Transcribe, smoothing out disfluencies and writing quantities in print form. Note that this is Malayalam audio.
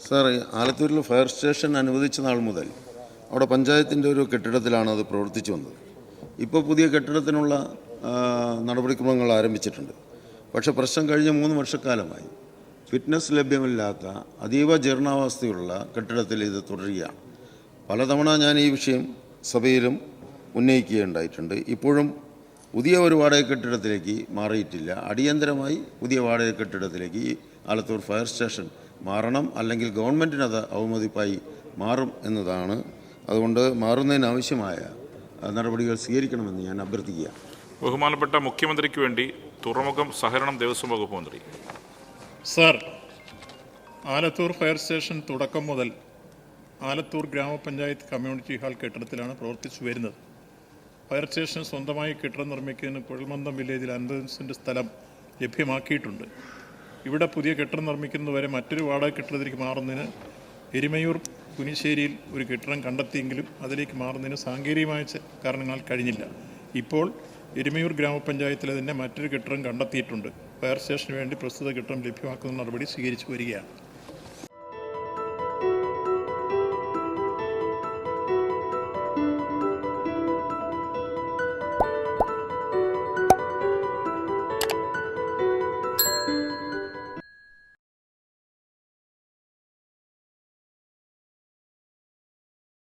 സാർ, ആലത്തൂരിൽ ഫയർ സ്റ്റേഷൻ അനുവദിച്ച നാൾ മുതൽ അവിടെ പഞ്ചായത്തിൻ്റെ ഒരു കെട്ടിടത്തിലാണ് അത് പ്രവർത്തിച്ചു വന്നത്. ഇപ്പോൾ പുതിയ കെട്ടിടത്തിനുള്ള നടപടിക്രമങ്ങൾ ആരംഭിച്ചിട്ടുണ്ട്. പക്ഷേ പ്രശ്നം കഴിഞ്ഞ 3 വർഷക്കാലമായി ഫിറ്റ്നസ് ലഭ്യമല്ലാത്ത അതീവ ജീർണാവസ്ഥയുള്ള കെട്ടിടത്തിൽ ഇത് തുടരുകയാണ്. പലതവണ ഞാൻ ഈ വിഷയം സഭയിലും ഉന്നയിക്കുകയുണ്ടായിട്ടുണ്ട്. ഇപ്പോഴും പുതിയ ഒരു വാടക കെട്ടിടത്തിലേക്ക് മാറിയിട്ടില്ല. അടിയന്തരമായി പുതിയ വാടക കെട്ടിടത്തിലേക്ക് ഈ ആലത്തൂർ ഫയർ സ്റ്റേഷൻ മാറണം, അല്ലെങ്കിൽ ഗവൺമെൻറ്റിനത് അവമതിപ്പായി മാറും എന്നതാണ്. അതുകൊണ്ട് മാറുന്നതിനാവശ്യമായ നടപടികൾ സ്വീകരിക്കണമെന്ന് ഞാൻ അഭ്യർത്ഥിക്കുക. ബഹുമാനപ്പെട്ട മുഖ്യമന്ത്രിക്ക് വേണ്ടി തുറമുഖം സഹകരണം ദേവസ്വം വകുപ്പ് മന്ത്രി. സർ, ആലത്തൂർ ഫയർ സ്റ്റേഷൻ തുടക്കം മുതൽ ആലത്തൂർ ഗ്രാമപഞ്ചായത്ത് കമ്മ്യൂണിറ്റി ഹാൾ കെട്ടിടത്തിലാണ് പ്രവർത്തിച്ചു വരുന്നത്. ഫയർ സ്റ്റേഷന് സ്വന്തമായി കെട്ടിടം നിർമ്മിക്കുന്നതിന് കുഴൽമന്ദം വില്ലേജിൽ 50 സെൻറ് സ്ഥലം ലഭ്യമാക്കിയിട്ടുണ്ട്. ഇവിടെ പുതിയ കെട്ടിടം നിർമ്മിക്കുന്നതുവരെ മറ്റൊരു വാടക കെട്ടിടത്തിലേക്ക് മാറുന്നതിന് എരുമയൂർ കുനിശ്ശേരിയിൽ ഒരു കെട്ടിടം കണ്ടെത്തിയെങ്കിലും അതിലേക്ക് മാറുന്നതിന് സാങ്കേതികമായ കാരണങ്ങൾ കഴിഞ്ഞില്ല. ഇപ്പോൾ എരുമയൂർ ഗ്രാമപഞ്ചായത്തിലെ തന്നെ മറ്റൊരു കെട്ടിടം കണ്ടെത്തിയിട്ടുണ്ട്. ഫയർ സ്റ്റേഷന് വേണ്ടി പ്രസ്തുത കെട്ടിടം ലഭ്യമാക്കുന്ന നടപടി സ്വീകരിച്ചു വരികയാണ്.